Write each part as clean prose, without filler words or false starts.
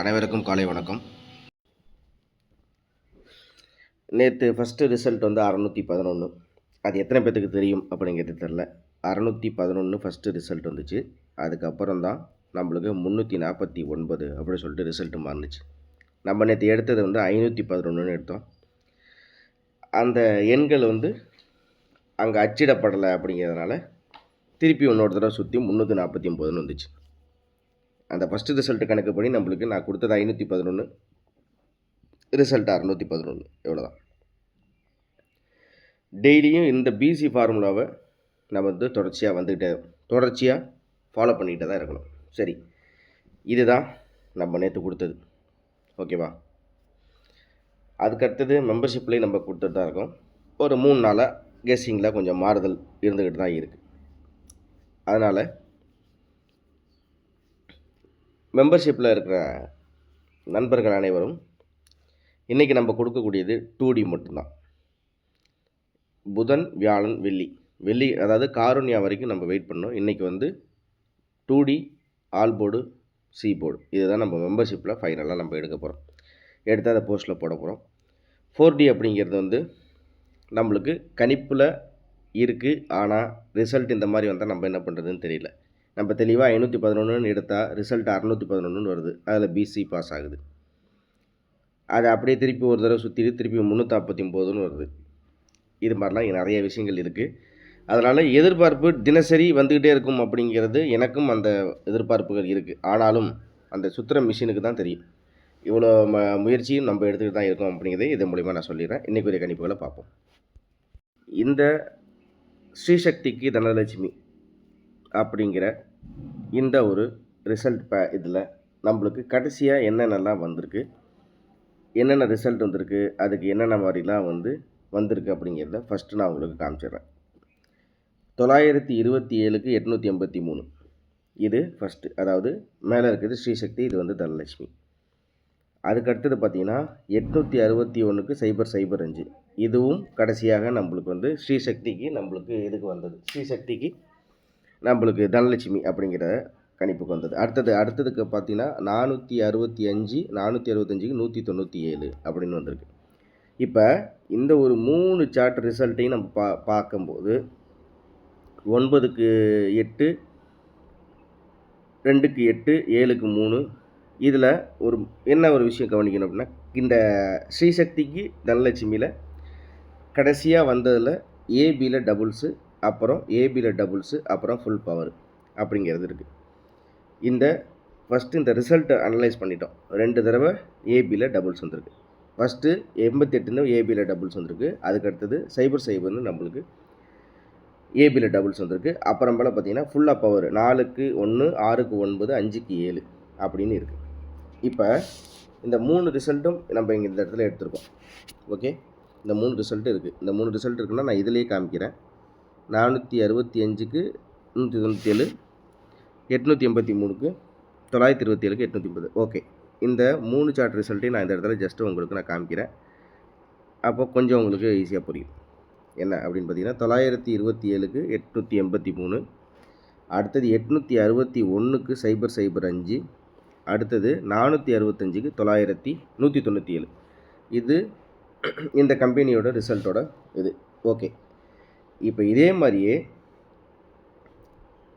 அனைவருக்கும் காலை வணக்கம். நேற்று ஃபஸ்ட்டு ரிசல்ட் வந்து 611. அது எத்தனை பேர்த்துக்கு தெரியும் அப்படிங்கிறது தெரில. 611 ஃபஸ்ட்டு ரிசல்ட் வந்துச்சு. அதுக்கப்புறம் தான் நம்மளுக்கு 349 அப்படின்னு சொல்லிட்டு ரிசல்ட்டு மாறுனுச்சு. நம்ம நேற்று எடுத்தது வந்து 511ன்னு எடுத்தோம். அந்த எண்கள் வந்து அங்கே அச்சிடப்படலை அப்படிங்கிறதுனால திருப்பி இன்னொரு தடவை சுற்றி 349ன்னு வந்துச்சு. அந்த ஃபஸ்ட்டு ரிசல்ட்டு கணக்குப்படி நம்மளுக்கு நான் கொடுத்தது 511, ரிசல்ட் 611, எவ்வளோதான். டெய்லியும் இந்த பிசி ஃபார்முலாவை நம்ம வந்து தொடர்ச்சியாக ஃபாலோ பண்ணிக்கிட்டே தான் இருக்கணும். சரி, இதுதான் நம்ம நேற்று கொடுத்தது, ஓகேவா. அதுக்கடுத்தது மெம்பர்ஷிப்லேயே நம்ம கொடுத்துட்டு தான் இருக்கோம். ஒரு 3 நாளாக கெஸ்ஸிங்கில் கொஞ்சம் மாறுதல் இருந்துக்கிட்டு தான் இருக்குது. அதனால் மெம்பர்ஷிப்பில் இருக்கிற நண்பர்கள் அனைவரும் இன்றைக்கி நம்ம கொடுக்கக்கூடியது 2D மட்டும்தான். புதன், வியாழன், வெள்ளி அதாவது காருண்யா வரைக்கும் நம்ம வெயிட் பண்ணோம். இன்றைக்கி வந்து 2D, all board, C board, இதுதான் நம்ம மெம்பர்ஷிப்பில் ஃபைனலாக நம்ம எடுக்க போகிறோம். எடுத்து அதை போஸ்ட்டில் போட போகிறோம். 4D அப்படிங்கிறது வந்து நம்மளுக்கு கணிப்பில் இருக்குது. ஆனால் ரிசல்ட் இந்த மாதிரி வந்தால் நம்ம என்ன பண்ணுறதுன்னு தெரியல. நம்ம தெளிவாக 511ன்னு எடுத்தால் ரிசல்ட் 611ன்னு வருது. அதில் பிசி பாஸ் ஆகுது. அதை அப்படியே திருப்பி ஒரு தடவை சுற்றிட்டு திருப்பி 349ன்னு வருது. இது மாதிரிலாம் நிறைய விஷயங்கள் இருக்குது. அதனால் எதிர்பார்ப்பு தினசரி வந்துக்கிட்டே இருக்கும் அப்படிங்கிறது எனக்கும் அந்த எதிர்பார்ப்புகள் இருக்குது. ஆனாலும் அந்த சுற்றுற மிஷினுக்கு தான் தெரியும். இவ்வளோ முயற்சியும் நம்ம எடுத்துக்கிட்டு தான் இருக்கோம் அப்படிங்கிறதை இதன் மூலிமா நான் சொல்லிடுறேன். இன்றைக்குரிய கணிப்புகளை பார்ப்போம். இந்த ஸ்ரீசக்திக்கு தனலட்சுமி அப்படிங்கிற இந்த ஒரு ரிசல்ட் இதில் நம்மளுக்கு கடைசியாக என்னென்னலாம் வந்திருக்கு, என்னென்ன ரிசல்ட் வந்திருக்கு, அதுக்கு என்னென்ன மாதிரிலாம் வந்திருக்கு அப்படிங்கிறத ஃபஸ்ட்டு நான் உங்களுக்கு காமிச்சிடுறேன். 927க்கு 883, இது ஃபஸ்ட்டு. அதாவது மேலே இருக்கிறது ஸ்ரீசக்தி, இது வந்து தனலட்சுமி. அதுக்கடுத்தது பார்த்திங்கன்னா 861க்கு 005, இதுவும் கடைசியாக நம்மளுக்கு வந்து ஸ்ரீசக்திக்கு நம்மளுக்கு இதுக்கு வந்தது. ஸ்ரீசக்திக்கு நம்மளுக்கு தனலட்சுமி அப்படிங்கிற கணிப்புக்கு வந்தது. அடுத்ததுக்கு பார்த்திங்கன்னா 465, 465க்கு 197 அப்படின்னு வந்திருக்கு. இப்போ இந்த ஒரு 3 சார்ட் ரிசல்ட்டையும் நம்ம பார்க்கும்போது 9க்கு 8, 2க்கு 8, 7க்கு 3, இதில் ஒரு விஷயம் கவனிக்கணும் அப்படின்னா, இந்த ஸ்ரீசக்திக்கு தனலட்சுமியில் கடைசியாக வந்ததில் ஏபியில் டபுள்ஸு, அப்புறம் ஏபியில் டபுள்ஸு, அப்புறம் ஃபுல் பவர் அப்படிங்கிறது இருக்குது. ஃபஸ்ட்டு இந்த ரிசல்ட்டை அனலைஸ் பண்ணிட்டோம். 2 தடவை ஏபியில் டபுள்ஸ் வந்திருக்கு. ஃபஸ்ட்டு 88ன்னு ஏபியில் டபுள்ஸ் வந்திருக்கு. அதுக்கடுத்தது 00ன்னு நம்மளுக்கு ஏபியில் டபுள்ஸ் வந்திருக்கு. அப்புறமேல பார்த்திங்கன்னா ஃபுல்லாக பவர் 4க்கு 1, 6க்கு 9, 5க்கு 7 அப்படின்னு இருக்குது. இப்போ இந்த 3 ரிசல்ட்டும் நம்ம இங்கே இந்த இடத்துல எடுத்துருக்கோம். ஓகே, இந்த 3 ரிசல்ட்டு இருக்குது. இந்த 3 ரிசல்ட் இருக்குன்னா நான் இதிலேயே காமிக்கிறேன். 465க்கு 197, 883க்கு 927க்கு 880. ஓகே, இந்த 3 சார்ட் ரிசல்ட்டையும் நான் இந்த இடத்துல ஜஸ்ட்டு உங்களுக்கு நான் காமிக்கிறேன். அப்போ கொஞ்சம் உங்களுக்கு ஈஸியாக புரியும். என்ன அப்படின்னு பார்த்தீங்கன்னா 927க்கு 883, அடுத்தது 861க்கு 005, அடுத்தது 465க்கு 197. இது இந்த கம்பெனியோட ரிசல்ட்டோட இது. ஓகே, இப்போ இதே மாதிரியே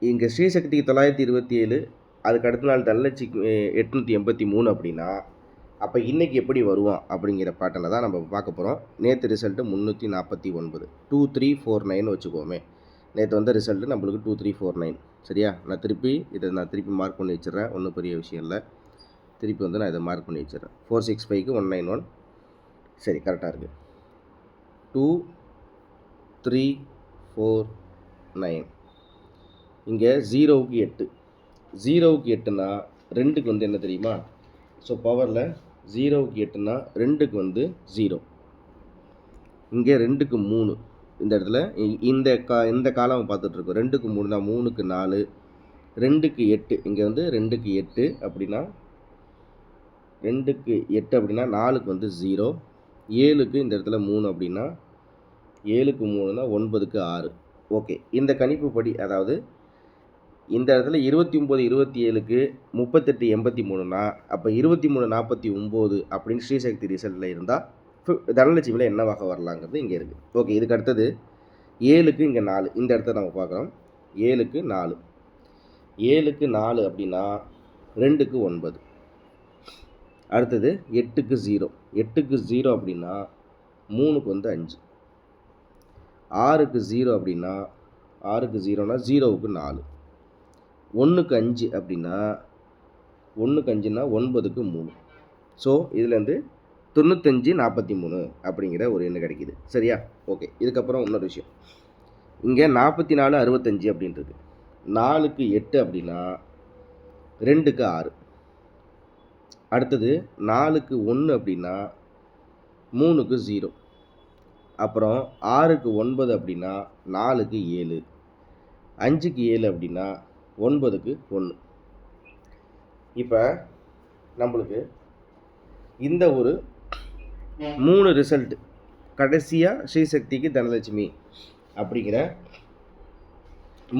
இங்கே ஸ்ரீசக்திக்கு 927, அதுக்கு அடுத்த நாள் தனலட்சுமிக்கு 883 அப்படின்னா அப்போ இன்றைக்கி எப்படி வருவோம் அப்படிங்கிற பேட்டர்னை தான் நம்ம பார்க்க போகிறோம். நேற்று ரிசல்ட்டு 349, 2349 வச்சுக்கோமே. நேற்று வந்த ரிசல்ட்டு நம்மளுக்கு 2349. சரியா, நான் திருப்பி மார்க் பண்ணி வச்சிடுறேன். ஒன்றும் பெரிய விஷயம் இல்லை. திருப்பி நான் இதை மார்க் பண்ணி வச்சிடுறேன். 465க்கு 191. சரி, கரெக்டாக இருக்குது. 2, 3, 4, 9. இங்கே 0க்கு 8. 0க்கு 8னா 2க்கு என்ன தெரியுமா? ஸோ பவரில் 0க்கு 8னா 2க்கு 0. இங்கே 2க்கு 3. இந்த இடத்துல இந்த காலம் பார்த்துட்ருக்கோம். 2க்கு 3னா 3க்கு 4, 2க்கு 8. இங்கே 2க்கு 8 அப்படின்னா 2க்கு 8 அப்படின்னா 4க்கு 0, 7க்கு இந்த இடத்துல 3 அப்படின்னா 7க்கு 3னா 9க்கு 6. ஓகே, இந்த கணிப்பு படி அதாவது இந்த இடத்துல 29 27க்கு 38 83னா அப்போ 23 49 அப்படின்னு ஸ்ரீசக்தி ரிசல்ட்டில் இருந்தால் தனலட்சுமியில் என்னவாக வரலாங்கிறது இங்கே இருக்குது. ஓகே, இதுக்கு அடுத்தது 7க்கு இங்கே 4, இந்த இடத்த நம்ம பார்க்குறோம். 7க்கு 4, 7க்கு 4 அப்படின்னா 2க்கு 9. அடுத்தது 8க்கு 0, 8க்கு 0 அப்படின்னா 3க்கு வந்து 5. 6க்கு 0 அப்படின்னா 6க்கு 0னா 0க்கு 4. 1க்கு 5 அப்படின்னா 1க்கு 5னா 9க்கு 3. ஸோ இதுலேருந்து 95 43 அப்படிங்கிற ஒரு எண்ணு கிடைக்கிது. சரியா? ஓகே, இதுக்கப்புறம் இன்னொரு விஷயம், இங்கே 44 65 அப்படின்றது 4க்கு 8 அப்படின்னா 2க்கு 6. அடுத்தது 4க்கு 1 அப்படின்னா 3க்கு 0. அப்புறம் 6க்கு 9 அப்படின்னா 4க்கு 7. 5க்கு 7 அப்படின்னா 9க்கு 1. இப்போ நம்மளுக்கு இந்த ஒரு 3 ரிசல்ட் கடைசியாக ஸ்ரீசக்திக்கு தனலட்சுமி அப்படிங்கிற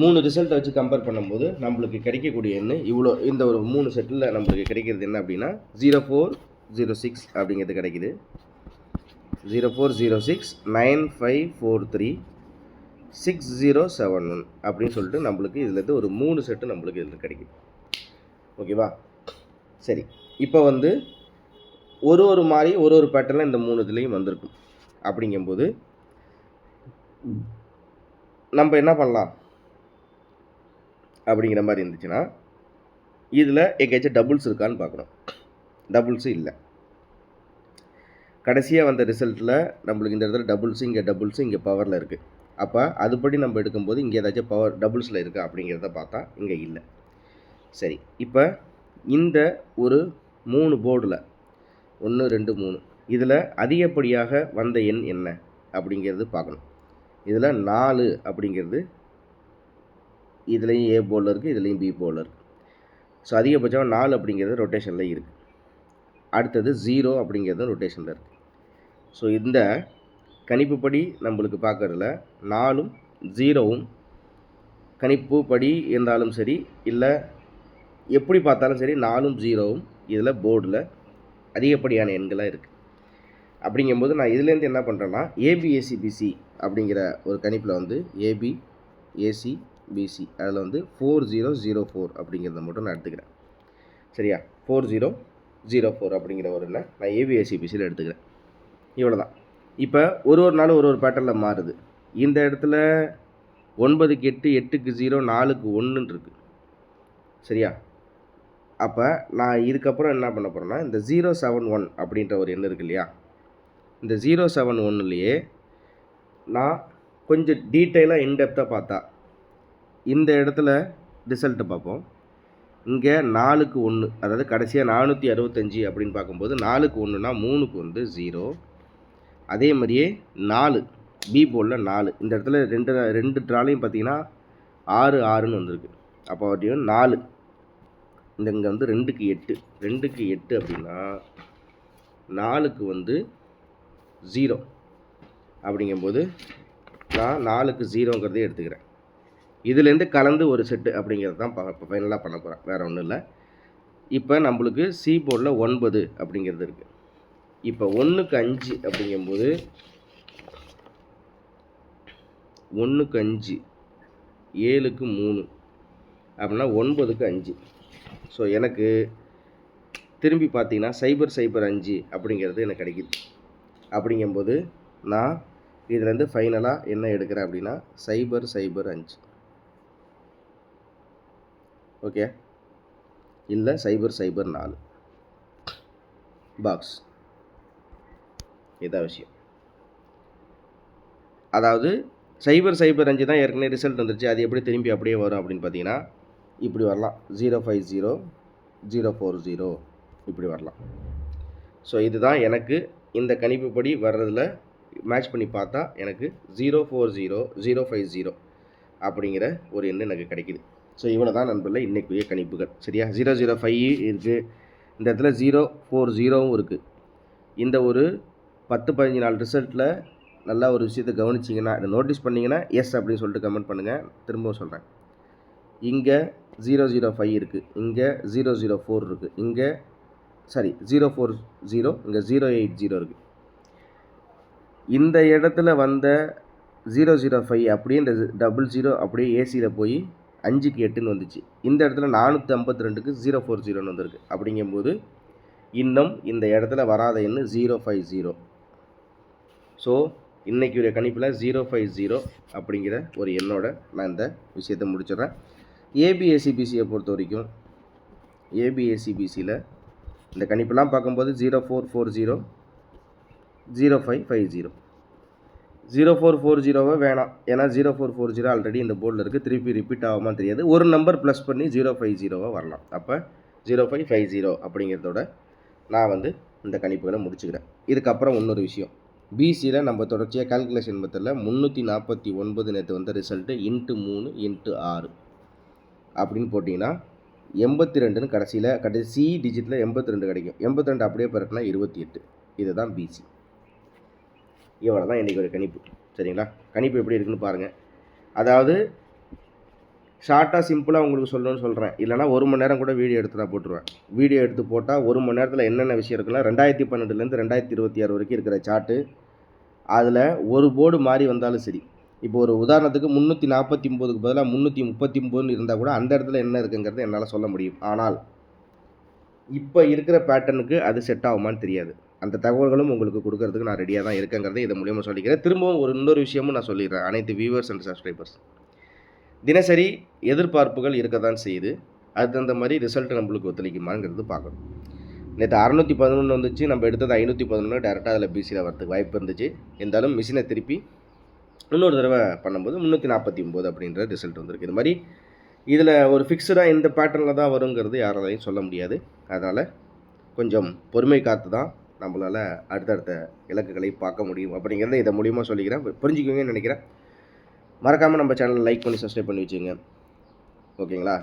3 ரிசல்ட்டை வச்சு கம்பேர் பண்ணும்போது நம்மளுக்கு கிடைக்கக்கூடிய எண்ணு இவ்வளோ. இந்த ஒரு 3 செட்டில் நம்மளுக்கு கிடைக்கிறது என்ன அப்படின்னா 0406 அப்படிங்கிறது கிடைக்கிது. 0406 9543 6071 அப்படின்னு சொல்லிட்டு நம்மளுக்கு இதுலேருந்து ஒரு 3 செட்டு நம்மளுக்கு இதில் கிடைக்குது. ஓகேவா? சரி, இப்போ வந்து ஒரு மாதிரி ஒரு பேட்டர்னில் இந்த 3 இதுலேயும் வந்திருக்கும். அப்படிங்கும்போது நம்ம என்ன பண்ணலாம் அப்படிங்கிற மாதிரி இருந்துச்சுன்னா இதில் எங்கேயாச்சும் டபுள்ஸ் இருக்கான்னு பார்க்கணும். டபுள்ஸு இல்லை. கடைசியாக வந்த ரிசல்ட்டில் நம்மளுக்கு இந்த இடத்துல டபுள்ஸு, இங்கே டபுள்ஸு, இங்கே பவரில் இருக்குது. அப்போ அதுபடி நம்ம எடுக்கும்போது இங்கே ஏதாச்சும் பவர் டபுள்ஸில் இருக்கா அப்படிங்கிறத பார்த்தா இங்கே இல்லை. சரி, இப்போ இந்த ஒரு 3 போர்டில் 1 2 3 இதில் அதிகப்படியாக வந்த எண் என்ன அப்படிங்கிறது பார்க்கணும். இதில் 4 அப்படிங்கிறது இதுலேயும் ஏ போர்டில் இருக்குது, இதுலேயும் பி போர்டில் இருக்குது. ஸோ அதிகபட்சம் 4 அப்படிங்கிறது ரொட்டேஷனில் இருக்குது. அடுத்தது 0 அப்படிங்கிறது ரொட்டேஷனில் இருக்குது. ஸோ இந்த கணிப்புப்படி நம்மளுக்கு பார்க்குறதுல 4ம் 0வும் கணிப்புப்படி இருந்தாலும் சரி, இல்லை எப்படி பார்த்தாலும் சரி 4ம் 0வும் இதில் போர்டில் அதிகப்படியான எண்களாக இருக்குது. அப்படிங்கும்போது நான் இதுலேருந்து என்ன பண்ணுறேன்னா ஏபிஏசிபிசி அப்படிங்கிற ஒரு கணிப்பில் வந்து ஏபி ஏசி பிசி அதில் வந்து 4004 அப்படிங்கிறத மட்டும் நான் எடுத்துக்கிறேன். சரியா? 4004 அப்படிங்கிற ஒரு நான் ஏபிஏசிபிசியில் எடுத்துக்கிறேன். இவ்வளோ தான். இப்போ ஒரு நாள் ஒரு பேட்டர்னில் மாறுது. இந்த இடத்துல 9க்கு 8, 8க்கு 0, 4க்கு 1 இருக்குது. சரியா? அப்போ நான் இதுக்கப்புறம் என்ன பண்ண போகிறேன்னா இந்த 071 அப்படின்ற ஒரு எண் இருக்குது இல்லையா, இந்த 071லேயே நான் கொஞ்சம் டீட்டெயிலாக இன்டெப்த்தாக பார்த்தா இந்த இடத்துல ரிசல்ட்டை பார்ப்போம். இங்கே 4க்கு 1, அதாவது கடைசியாக 465 அப்படின்னு பார்க்கும்போது 4க்கு 1னா 3க்கு வந்து 0. அதே மாதிரியே 4 பி போர்டில் 4 இந்த இடத்துல ரெண்டு ட்ராலையும் பார்த்தீங்கன்னா 6 6ன்னு வந்திருக்கு. அப்போ அப்படியும் 4 இங்கே வந்து 2க்கு 8, 2க்கு 8 அப்படின்னா 4க்கு வந்து 0 அப்படிங்கும்போது நான் 4க்கு 0ங்கிறதே எடுத்துக்கிறேன். இதுலேருந்து கலந்து ஒரு செட்டு அப்படிங்கிறது தான் இப்போ ஃபைனலாக பண்ண போகிறேன், வேறு ஒன்றும் இல்லை. இப்போ நம்மளுக்கு சி போர்டில் 9 அப்படிங்கிறது இருக்குது. இப்போ 1க்கு 5 அப்படிங்கும்போது 1க்கு 5, 7க்கு 3 அப்படின்னா 9க்கு 5. ஸோ எனக்கு திரும்பி பார்த்தீங்கன்னா 005 அப்படிங்கிறது எனக்கு கிடைக்கிது. அப்படிங்கும்போது நான் இதுலேருந்து ஃபைனலாக என்ன எடுக்கிறேன் அப்படின்னா 005. ஓகே, இல்லை 004 பாக்ஸ். இதான் விஷயம். அதாவது 005 தான் ஏற்கனவே ரிசல்ட் வந்துருச்சு. அது எப்படி திரும்பி அப்படியே வரும் அப்படின்னு பார்த்தீங்கன்னா இப்படி வரலாம், 050 040 இப்படி வரலாம். ஸோ இதுதான் எனக்கு இந்த கணிப்புப்படி வர்றதில் மேட்ச் பண்ணி பார்த்தா எனக்கு 040 050 அப்படிங்கிற ஒரு எண் எனக்கு கிடைக்கிது. ஸோ இவ்வளோ தான் நண்பர்களே இன்றைக்குரிய கணிப்புகள். சரியா? 005 இருக்குது, இந்த இடத்துல 040வும் இருக்குது. இந்த ஒரு 10-15 நாள் ரிசல்ட்டில் நல்லா ஒரு விஷயத்தை கவனிச்சிங்கன்னா, இதை நோட்டீஸ் பண்ணிங்கன்னா எஸ் அப்படின்னு சொல்லிட்டு கமெண்ட் பண்ணுங்கள். திரும்பவும் சொல்கிறேன், இங்கே 005 இருக்குது, இங்கே 004 இருக்குது, இங்கே 040, இங்கே 080 இருக்குது. இந்த இடத்துல வந்த 005 அப்படியே இந்த 00 அப்படியே ஏசியில் போய் 5க்கு 8ன்னு வந்துச்சு. இந்த இடத்துல 452க்கு 040ன்னு வந்திருக்கு. அப்படிங்கும்போது இன்னும் இந்த இடத்துல வராத எண் 050. ஸோ இன்றைக்குரிய கணிப்பில் 050 அப்படிங்கிற ஒரு எண்ணோட நான் இந்த விஷயத்தை முடிச்சிடுறேன். ஏபிஎஸ்சிபிசியை பொறுத்த வரைக்கும் ஏபிஎஸ்சிபிசியில் இந்த கணிப்பெல்லாம் பார்க்கும்போது 0440, 0550. 0440 வேணாம், ஏன்னா 0440 ஆல்ரெடி இந்த போர்டில் இருக்குது, திருப்பி ரிப்பீட் ஆகாம தெரியாது. ஒரு நம்பர் ப்ளஸ் பண்ணி 050 வரலாம். அப்போ 0550 அப்படிங்கிறதோட நான் இந்த கணிப்புகளை முடிச்சுக்கிறேன். இதுக்கப்புறம் இன்னொரு விஷயம், பிசியில் நம்ம தொடர்ச்சியாக கால்குலேஷன் மெத்தடில் 349 நேற்று வந்த ரிசல்ட்டு ×3 ×6 அப்படின்னு போட்டிங்கன்னா 82ன்னு கடைசி டிஜிட்டில் 82 கிடைக்கும். 82 அப்படியே பெருக்கினா 28. இதுதான் பிசி. இவ்வளோ தான் இன்றைக்கி ஒரு கணிப்பு. சரிங்களா? கணிப்பு எப்படி இருக்குன்னு பாருங்கள். அதாவது ஷார்ட்டாக சிம்பிளாக உங்களுக்கு சொல்லணும்னு சொல்கிறேன். இல்லைனா 1 மணி நேரம் கூட வீடியோ எடுத்து நான் போட்டுருவேன். வீடியோ எடுத்து போட்டால் 1 மணி நேரத்தில் என்னென்ன விஷயம் இருக்குன்னா 2012லேருந்து 2026 வரைக்கும் இருக்கிற சார்ட்டு, அதில் ஒரு போர்டு மாறி வந்தாலும் சரி, இப்போ ஒரு உதாரணத்துக்கு 349க்கு பதிலாக 339 இருந்தால் கூட அந்த இடத்துல என்ன இருக்குங்கிறது என்னால் சொல்ல முடியும். ஆனால் இப்போ இருக்கிற பேட்டர்னுக்கு அது செட் ஆகுமான்னு தெரியாது. அந்த தகவல்களும் உங்களுக்கு கொடுக்கறதுக்கு நான் ரெடியாக தான் இருக்கேங்கிறத இது மூலியமாக சொல்லிக்கிறேன். திரும்பவும் இன்னொரு விஷயமும் நான் சொல்லிடுறேன் அனைத்து வியூவர்ஸ் அண்ட் சப்ஸ்கிரைபர்ஸ். தினசரி எதிர்பார்ப்புகள் இருக்க தான் செய்யுது. அது தகுந்த மாதிரி ரிசல்ட் நம்மளுக்கு ஒத்துழைக்குமாங்கிறது பார்க்கணும். நேற்று 611 வந்துச்சு, நம்ம எடுத்தது 511 டேரெக்டாக அதில் பிசியில் வரதுக்கு வாய்ப்பு இருந்துச்சு. இருந்தாலும் மிஷினை திருப்பி இன்னொரு தடவை பண்ணும்போது 349 அப்படின்ற ரிசல்ட் வந்திருக்கு. இது மாதிரி இதில் ஒரு ஃபிக்ஸ்டாக இந்த பேட்டர்னில் தான் வருங்கிறது யாராலையும் சொல்ல முடியாது. அதனால் கொஞ்சம் பொறுமை காத்து தான் நம்மளால் அடுத்தடுத்த இலக்குகளை பார்க்க முடியும் அப்படிங்கிறத இதை மூலியமாக சொல்லிக்கிறேன். புரிஞ்சுக்குவீங்கன்னு நினைக்கிறேன். மறக்காமல் நம்ம சேனலை லைக் பண்ணி சப்ஸ்கிரைப் பண்ணி வச்சுங்க. ஓகேங்களா?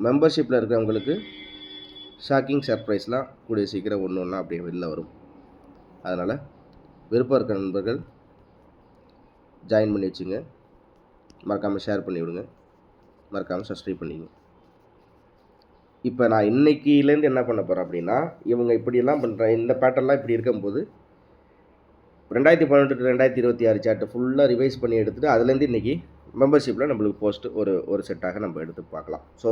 மெம்பர்ஷிப்பில் இருக்கிறவங்களுக்கு ஷாக்கிங் சர்ப்ரைஸ்லாம் கூடிய சீக்கிரம் ஒன்று அப்படியே வெளில வரும். அதனால் விருப்பம் இருக்கிற நண்பர்கள் ஜாயின் பண்ணி வச்சுங்க. மறக்காமல் ஷேர் பண்ணி விடுங்க. மறக்காமல் சப்ஸ்கிரைப் பண்ணிங்க. இப்போ நான் இன்றைக்கிலேருந்து என்ன பண்ண போகிறேன் அப்படின்னா, இவங்க இப்படியெல்லாம் பண்ணுறேன், இந்த பேட்டர்லாம் இப்படி இருக்கும்போது 2018 to 2026 சார்ட்டு ஃபுல்லாக ரிவைஸ் பண்ணி எடுத்துகிட்டு அதுலேருந்து இன்றைக்கி மெம்பர்ஷிப்பில் நம்மளுக்கு போஸ்ட்டு ஒரு செட்டாக நம்ம எடுத்து பார்க்கலாம். ஸோ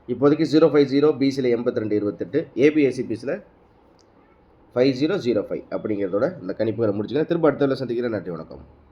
இப்போதைக்கு 050, பிசியில் 8228, ஏபிஎஸ்சிபிஸில் 5005 அப்படிங்கிறதோட இந்த கணிப்புகளை முடிச்சுக்கிறேன். திரும்ப அடுத்த சந்திக்கிறேன். நன்றி, வணக்கம்.